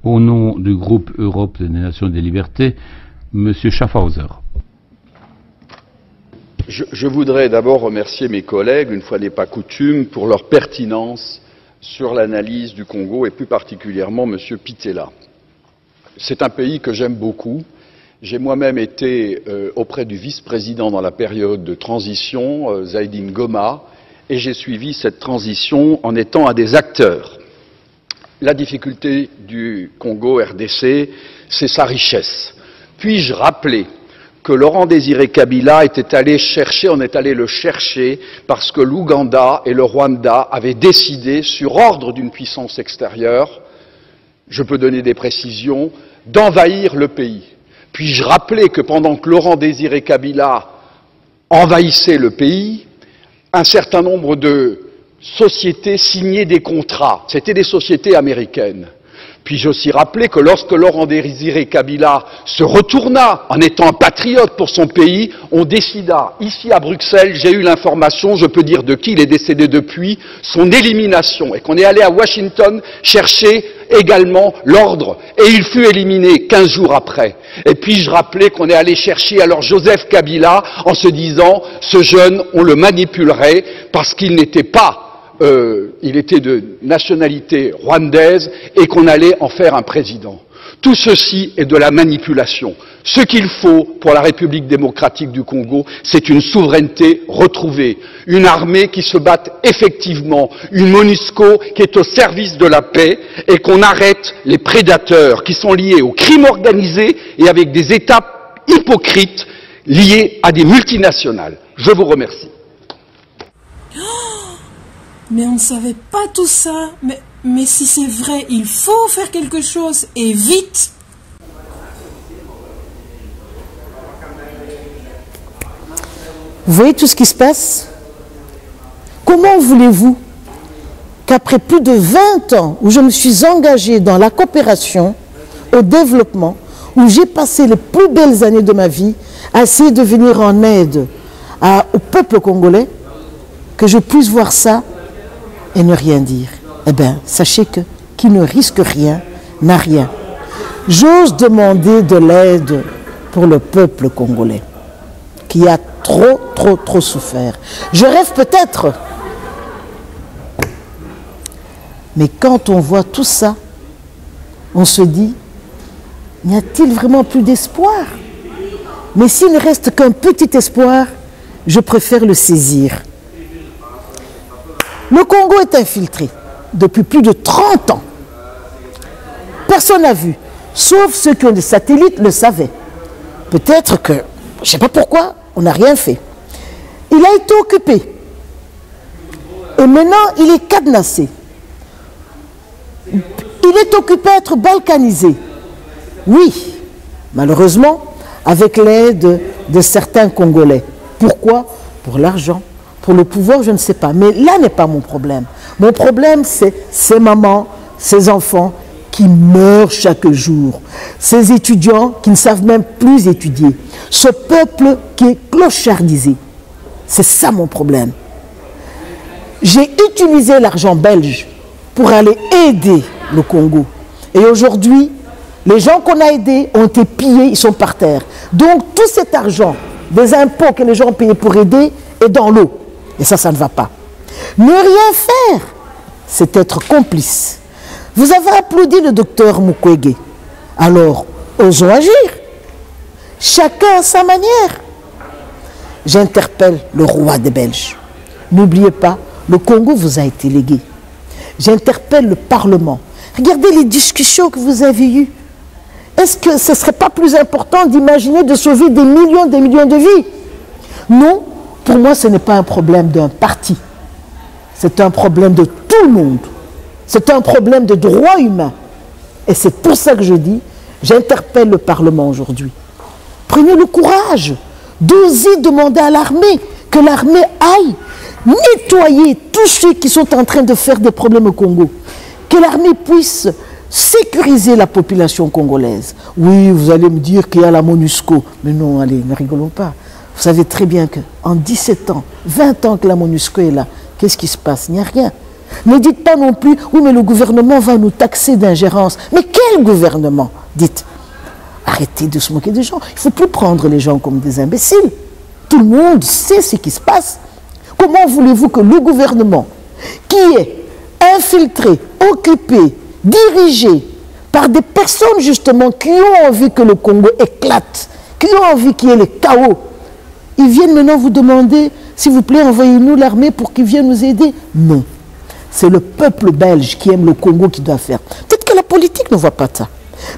Au nom du groupe Europe des Nations des Libertés, M. Schaffhauser. Je voudrais d'abord remercier mes collègues, une fois n'est pas coutume, pour leur pertinence sur l'analyse du Congo et plus particulièrement M. Pittella. C'est un pays que j'aime beaucoup. J'ai moi-même été auprès du vice-président dans la période de transition, Zaïdine Goma, et j'ai suivi cette transition en étant un des acteurs. La difficulté du Congo RDC, c'est sa richesse. Puis-je rappeler que Laurent Désiré Kabila on est allé le chercher parce que l'Ouganda et le Rwanda avaient décidé, sur ordre d'une puissance extérieure, je peux donner des précisions, d'envahir le pays. Puis-je rappeler que pendant que Laurent Désiré Kabila envahissait le pays, un certain nombre de sociétés signaient des contrats. C'était des sociétés américaines. Puis-je aussi rappeler que lorsque Laurent Désiré Kabila se retourna en étant un patriote pour son pays, on décida, ici à Bruxelles, j'ai eu l'information, je peux dire de qui, il est décédé depuis, son élimination, et qu'on est allé à Washington chercher également l'ordre, et il fut éliminé 15 jours après. Et puis-je rappeler qu'on est allé chercher alors Joseph Kabila en se disant, ce jeune, on le manipulerait parce qu'il n'était pas il était de nationalité rwandaise et qu'on allait en faire un président. Tout ceci est de la manipulation. Ce qu'il faut pour la République démocratique du Congo, c'est une souveraineté retrouvée, une armée qui se batte effectivement, une MONUSCO qui est au service de la paix et qu'on arrête les prédateurs qui sont liés au crime organisé et avec des États hypocrites liés à des multinationales. Je vous remercie. Mais on ne savait pas tout ça. Mais si c'est vrai, il faut faire quelque chose, et vite. Vous voyez tout ce qui se passe? Comment voulez-vous qu'après plus de 20 ans où je me suis engagée dans la coopération, au développement, où j'ai passé les plus belles années de ma vie à essayer de venir en aide au peuple congolais, que je puisse voir ça et ne rien dire? Eh bien, sachez que qui ne risque rien n'a rien. J'ose demander de l'aide pour le peuple congolais, qui a trop souffert. Je rêve peut-être, mais quand on voit tout ça, on se dit, n'y a-t-il vraiment plus d'espoir? Mais s'il ne reste qu'un petit espoir, je préfère le saisir. Le Congo est infiltré depuis plus de 30 ans. Personne n'a vu, sauf ceux qui ont des satellites le savaient. Peut-être que, je ne sais pas pourquoi, on n'a rien fait. Il a été occupé. Et maintenant, il est cadenassé. Il est occupé à être balkanisé. Oui, malheureusement, avec l'aide de certains Congolais. Pourquoi? Pour l'argent. Pour le pouvoir, je ne sais pas. Mais là n'est pas mon problème. Mon problème, c'est ces mamans, ces enfants qui meurent chaque jour. Ces étudiants qui ne savent même plus étudier. Ce peuple qui est clochardisé. C'est ça mon problème. J'ai utilisé l'argent belge pour aller aider le Congo. Et aujourd'hui, les gens qu'on a aidés ont été pillés, ils sont par terre. Donc tout cet argent, des impôts que les gens payaient pour aider, est dans l'eau. Et ça ne va pas. Ne rien faire, c'est être complice. Vous avez applaudi le docteur Mukwege. Alors, osons agir. Chacun à sa manière. J'interpelle le roi des Belges. N'oubliez pas, le Congo vous a été légué. J'interpelle le Parlement. Regardez les discussions que vous avez eues. Est-ce que ce ne serait pas plus important d'imaginer de sauver des millions de vies? Non. Pour moi, ce n'est pas un problème d'un parti. C'est un problème de tout le monde. C'est un problème de droits humains. Et c'est pour ça que je dis, j'interpelle le Parlement aujourd'hui. Prenez le courage d'oser demander à l'armée, que l'armée aille nettoyer tous ceux qui sont en train de faire des problèmes au Congo. Que l'armée puisse sécuriser la population congolaise. Oui, vous allez me dire qu'il y a la MONUSCO. Mais non, allez, ne rigolons pas. Vous savez très bien qu'en 17 ans, 20 ans que la MONUSCO est là, qu'est-ce qui se passe? Il n'y a rien. Ne dites pas non plus, oui, mais le gouvernement va nous taxer d'ingérence. Mais quel gouvernement? Dites, arrêtez de se moquer des gens. Il ne faut plus prendre les gens comme des imbéciles. Tout le monde sait ce qui se passe. Comment voulez-vous que le gouvernement, qui est infiltré, occupé, dirigé par des personnes justement qui ont envie que le Congo éclate, qui ont envie qu'il y ait le chaos, ils viennent maintenant vous demander, s'il vous plaît, envoyez-nous l'armée pour qu'ils viennent nous aider? Non. C'est le peuple belge qui aime le Congo qui doit faire. Peut-être que la politique ne voit pas ça.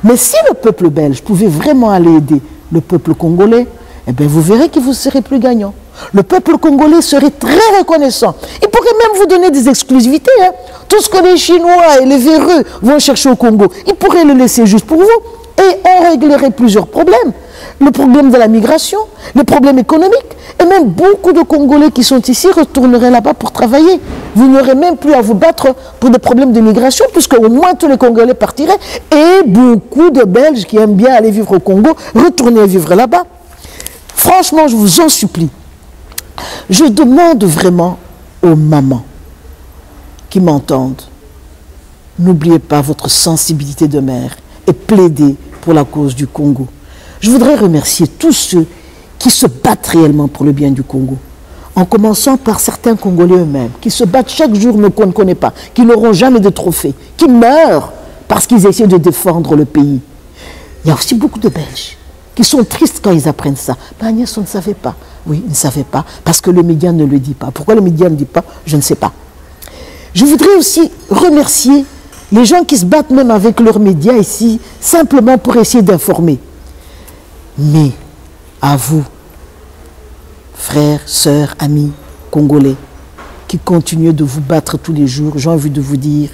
Mais si le peuple belge pouvait vraiment aller aider le peuple congolais, eh bien vous verrez que vous serez plus gagnant. Le peuple congolais serait très reconnaissant. Il pourrait même vous donner des exclusivités. Hein. Tout ce que les Chinois et les véreux vont chercher au Congo, ils pourraient le laisser juste pour vous. Et on réglerait plusieurs problèmes. Le problème de la migration, les problèmes économiques, et même beaucoup de Congolais qui sont ici retourneraient là-bas pour travailler. Vous n'aurez même plus à vous battre pour des problèmes de migration, puisque au moins tous les Congolais partiraient, et beaucoup de Belges qui aiment bien aller vivre au Congo, retourner vivre là-bas. Franchement, je vous en supplie, je demande vraiment aux mamans qui m'entendent, n'oubliez pas votre sensibilité de mère et plaidez pour la cause du Congo. Je voudrais remercier tous ceux qui se battent réellement pour le bien du Congo, en commençant par certains Congolais eux-mêmes, qui se battent chaque jour, mais qu'on ne connaît pas, qui n'auront jamais de trophée, qui meurent parce qu'ils essaient de défendre le pays. Il y a aussi beaucoup de Belges qui sont tristes quand ils apprennent ça. Mais Agnès, on ne savait pas. Oui, ils ne savaient pas, parce que le média ne le dit pas. Pourquoi le média ne dit pas? Je ne sais pas. Je voudrais aussi remercier les gens qui se battent même avec leurs médias ici, simplement pour essayer d'informer. Mais à vous, frères, sœurs, amis congolais, qui continuez de vous battre tous les jours, j'ai envie de vous dire,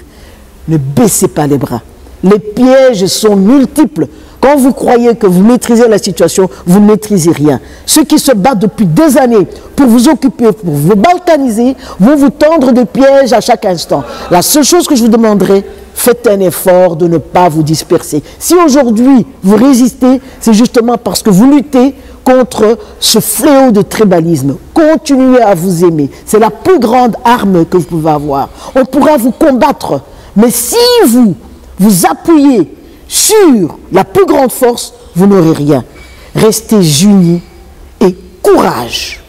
ne baissez pas les bras. Les pièges sont multiples. Quand vous croyez que vous maîtrisez la situation, vous ne maîtrisez rien. Ceux qui se battent depuis des années pour vous occuper, pour vous balkaniser, vont vous tendre des pièges à chaque instant. La seule chose que je vous demanderai, faites un effort de ne pas vous disperser. Si aujourd'hui vous résistez, c'est justement parce que vous luttez contre ce fléau de tribalisme. Continuez à vous aimer. C'est la plus grande arme que vous pouvez avoir. On pourra vous combattre. Mais si vous vous appuyez sur la plus grande force, vous n'aurez rien. Restez unis et courage.